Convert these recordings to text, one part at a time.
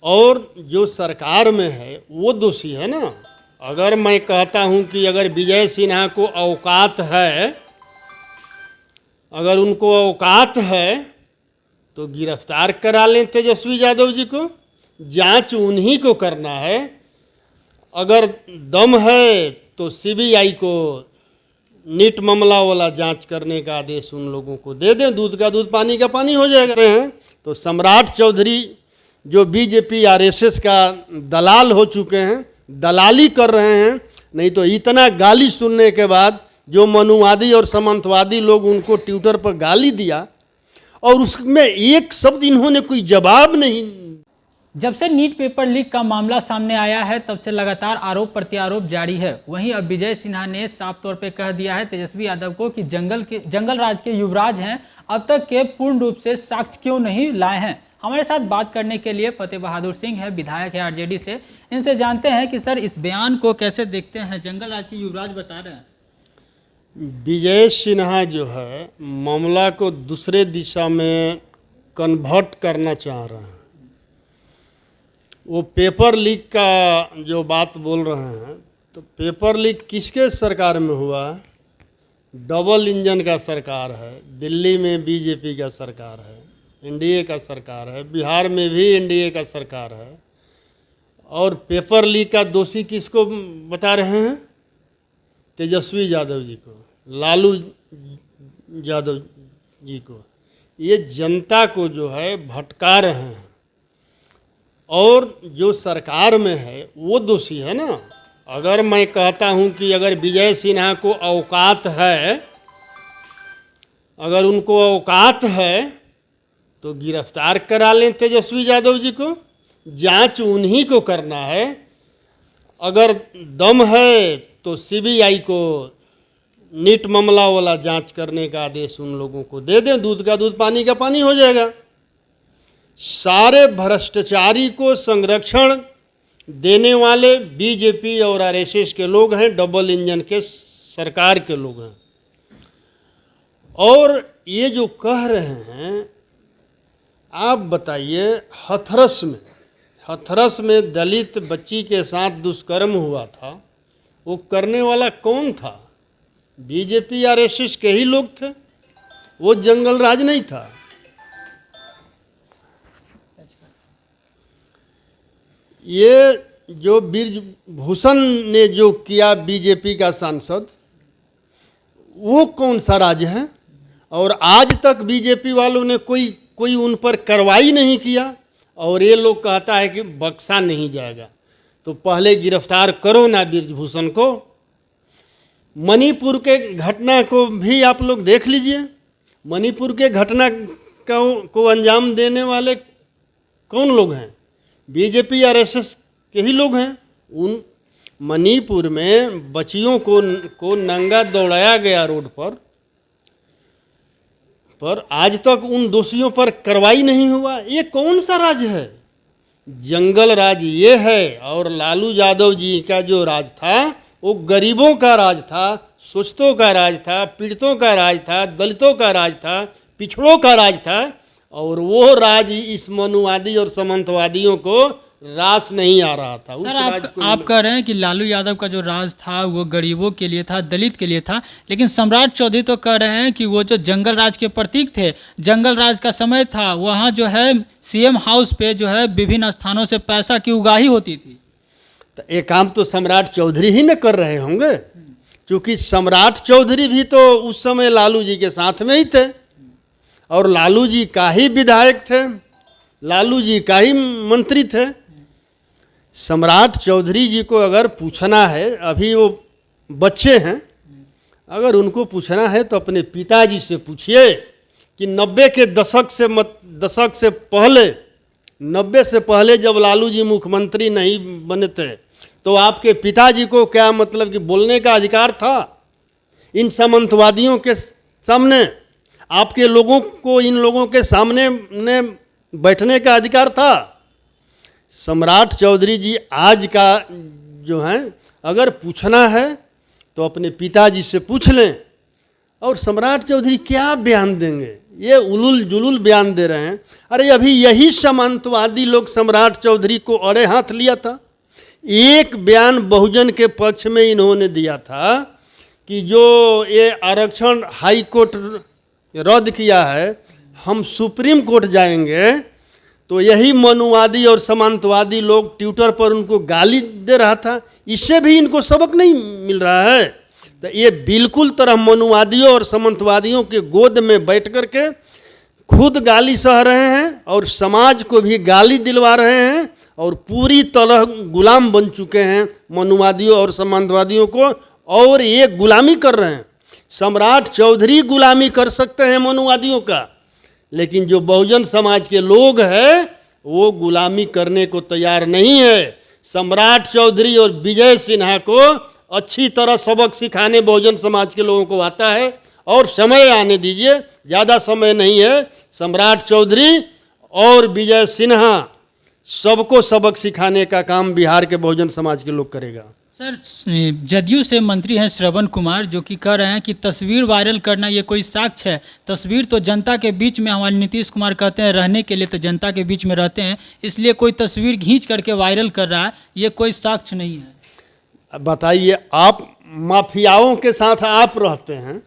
और जो सरकार में है वो दोषी है ना। अगर मैं कहता हूं कि अगर विजय सिन्हा को औकात है, अगर उनको औकात है तो गिरफ्तार करा लें तेजस्वी यादव जी को, जांच उन्हीं को करना है। अगर दम है तो सीबीआई को नीट मामला वाला जांच करने का आदेश उन लोगों को दे दें, दूध का दूध पानी का पानी हो जाएगा। तो सम्राट चौधरी जो बीजेपी आरएसएस का दलाल हो चुके हैं, दलाली कर रहे हैं, नहीं तो इतना गाली सुनने के बाद जो मनुवादी और सामंतवादी लोग उनको ट्विटर पर गाली दिया और उसमें एक शब्द इन्होंने कोई जवाब नहीं। जब से नीट पेपर लीक का मामला सामने आया है तब से लगातार आरोप प्रत्यारोप जारी है। वहीं अब विजय सिन्हा ने साफ तौर पे कह दिया है तेजस्वी यादव को कि जंगल राज के युवराज हैं, अब तक के पूर्ण रूप से साक्ष्य क्यों नहीं लाए हैं। हमारे साथ बात करने के लिए फतेह बहादुर सिंह है, विधायक है आरजेडी से। इनसे जानते हैं कि सर इस बयान को कैसे देखते हैं। जंगल राज के युवराज बता रहे हैं। विजय सिन्हा जो है मामला को दूसरे दिशा में कन्वर्ट करना चाह रहे हैं। वो पेपर लीक का जो बात बोल रहे हैं, तो पेपर लीक किसके सरकार में हुआ है? डबल इंजन का सरकार है, दिल्ली में बीजेपी का सरकार है, एनडीए का सरकार है, बिहार में भी एनडीए का सरकार है। और पेपर लीक का दोषी किसको बता रहे हैं? तेजस्वी यादव जी को, लालू यादव जी को। ये जनता को जो है भटका रहे हैं और जो सरकार में है वो दोषी है ना। अगर मैं कहता हूं कि अगर विजय सिन्हा को औकात है, अगर उनको औकात है तो गिरफ्तार करा लें तेजस्वी यादव जी को, जांच उन्हीं को करना है। अगर दम है तो सीबीआई को नीट मामला वाला जांच करने का आदेश उन लोगों को दे दें, दूध का दूध पानी का पानी हो जाएगा। सारे भ्रष्टाचारी को संरक्षण देने वाले बीजेपी और आरएसएस के लोग हैं, डबल इंजन के सरकार के लोग हैं। और ये जो कह रहे हैं, आप बताइए, हथरस में दलित बच्ची के साथ दुष्कर्म हुआ था, वो करने वाला कौन था? बीजेपी आरएसएस के ही लोग थे, वो जंगल राज नहीं था। ये जो ब्रिजभूषण ने जो किया बीजेपी का सांसद, वो कौन सा राज है? और आज तक बीजेपी वालों ने कोई उन पर कार्रवाई नहीं किया और ये लोग कहता है कि बख्शा नहीं जाएगा। तो पहले गिरफ्तार करो ना ब्रिजभूषण को। मणिपुर के घटना को भी आप लोग देख लीजिए। मणिपुर के घटना को अंजाम देने वाले कौन लोग हैं? बीजेपी आरएसएस के ही लोग हैं। उन मणिपुर में बच्चियों को नंगा दौड़ाया गया रोड पर आज तक उन दोषियों पर कार्रवाई नहीं हुआ। ये कौन सा राज है? जंगल राज ये है। और लालू यादव जी का जो राज था वो गरीबों का राज था, शोषितों का राज था, पीड़ितों का राज था, दलितों का राज था, पिछड़ों का राज था। और वो राज इस मनुवादी और सामंतवादियों को रास नहीं आ रहा था। सर आप कह रहे हैं कि लालू यादव का जो राज था वो गरीबों के लिए था, दलित के लिए था, लेकिन सम्राट चौधरी तो कह रहे हैं कि वो जो जंगल राज के प्रतीक थे, जंगल राज का समय था, वहाँ जो है सीएम हाउस पे जो है विभिन्न स्थानों से पैसा की उगाही होती थी। तो ये काम तो सम्राट चौधरी ही न कर रहे होंगे, क्योंकि सम्राट चौधरी भी तो उस समय लालू जी के साथ में ही थे और लालू जी का ही विधायक थे, लालू जी का ही मंत्री थे। सम्राट चौधरी जी को अगर पूछना है, अभी वो बच्चे हैं, अगर उनको पूछना है तो अपने पिताजी से पूछिए कि 90 के दशक से पहले, 90 से पहले जब लालू जी मुख्यमंत्री नहीं बने थे तो आपके पिताजी को क्या मतलब कि बोलने का अधिकार था इन सामंतवादियों के सामने? आपके लोगों को इन लोगों के सामने ने बैठने का अधिकार था? सम्राट चौधरी जी आज का जो हैं, अगर पूछना है तो अपने पिताजी से पूछ लें। और सम्राट चौधरी क्या बयान देंगे, ये उलुल जुलुल बयान दे रहे हैं। अरे अभी यही सामंतवादी लोग सम्राट चौधरी को अड़े हाथ लिया था। एक बयान बहुजन के पक्ष में इन्होंने दिया था कि जो ये आरक्षण हाई कोर्ट रद्द किया है, हम सुप्रीम कोर्ट जाएंगे। तो यही मनुवादी और सामंतवादी लोग ट्विटर पर उनको गाली दे रहा था। इससे भी इनको सबक नहीं मिल रहा है। तो ये बिल्कुल तरह मनुवादियों और सामंतवादियों के गोद में बैठ कर के खुद गाली सह रहे हैं और समाज को भी गाली दिलवा रहे हैं और पूरी तरह गुलाम बन चुके हैं मनुवादियों और सामंतवादियों को, और ये गुलामी कर रहे हैं। सम्राट चौधरी गुलामी कर सकते हैं मनुवादियों का, लेकिन जो बहुजन समाज के लोग हैं वो गुलामी करने को तैयार नहीं है। सम्राट चौधरी और विजय सिन्हा को अच्छी तरह सबक सिखाने बहुजन समाज के लोगों को आता है, और समय आने दीजिए, ज़्यादा समय नहीं है। सम्राट चौधरी और विजय सिन्हा सबको सबक सिखाने का काम बिहार के बहुजन समाज के लोग करेगा। सर, जदयू से मंत्री हैं श्रवण कुमार, जो कि कह रहे हैं कि तस्वीर वायरल करना ये कोई साक्ष्य है। तस्वीर तो जनता के बीच में, हमारे नीतीश कुमार कहते हैं रहने के लिए तो जनता के बीच में रहते हैं, इसलिए कोई तस्वीर खींच करके वायरल कर रहा है, ये कोई साक्ष्य नहीं है। बताइए, आप माफियाओं के साथ आप रहते हैं,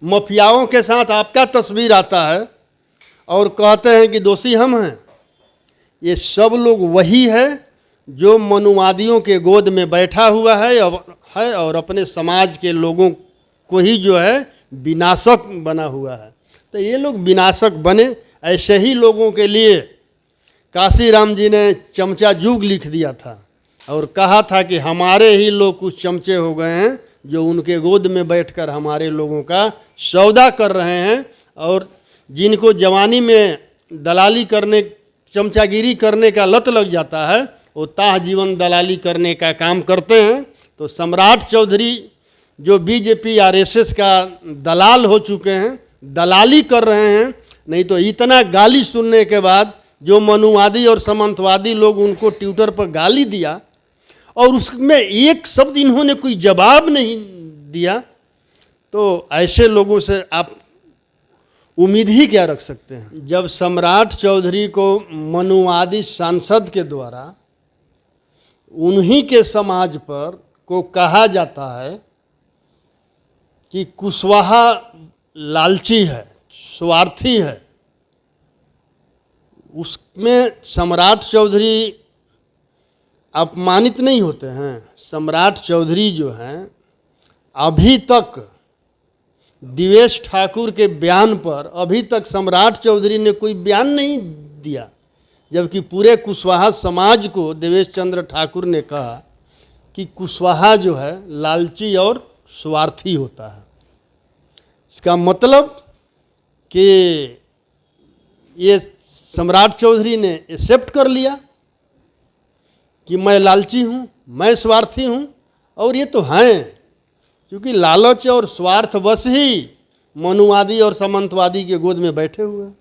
माफियाओं के साथ आपका तस्वीर आता है और कहते हैं कि दोषी हम हैं। ये सब लोग वही है जो मनुवादियों के गोद में बैठा हुआ है और अपने समाज के लोगों को ही जो है विनाशक बना हुआ है। तो ये लोग विनाशक बने। ऐसे ही लोगों के लिए काशीराम जी ने चमचा जुग लिख दिया था और कहा था कि हमारे ही लोग कुछ चमचे हो गए हैं जो उनके गोद में बैठकर हमारे लोगों का सौदा कर रहे हैं, और जिनको जवानी में दलाली करने, चमचागिरी करने का लत लग जाता है, वो ताह जीवन दलाली करने का काम करते हैं। तो सम्राट चौधरी जो बीजेपी आरएसएस का दलाल हो चुके हैं, दलाली कर रहे हैं। नहीं तो इतना गाली सुनने के बाद जो मनुवादी और सामंतवादी लोग उनको ट्विटर पर गाली दिया और उसमें एक शब्द इन्होंने कोई जवाब नहीं दिया, तो ऐसे लोगों से आप उम्मीद ही क्या रख सकते हैं। जब सम्राट चौधरी को मनुवादी सांसद के द्वारा उन्हीं के समाज पर को कहा जाता है कि कुशवाहा लालची है, स्वार्थी है, उसमें सम्राट चौधरी अपमानित नहीं होते हैं। सम्राट चौधरी जो हैं अभी तक दिवेश ठाकुर के बयान पर अभी तक सम्राट चौधरी ने कोई बयान नहीं दिया, जबकि पूरे कुशवाहा समाज को देवेश चंद्र ठाकुर ने कहा कि कुशवाहा जो है लालची और स्वार्थी होता है। इसका मतलब कि ये सम्राट चौधरी ने एक्सेप्ट कर लिया कि मैं लालची हूँ, मैं स्वार्थी हूँ, और ये तो हैं, क्योंकि लालच और स्वार्थ बस ही मनुवादी और सामंतवादी के गोद में बैठे हुए हैं।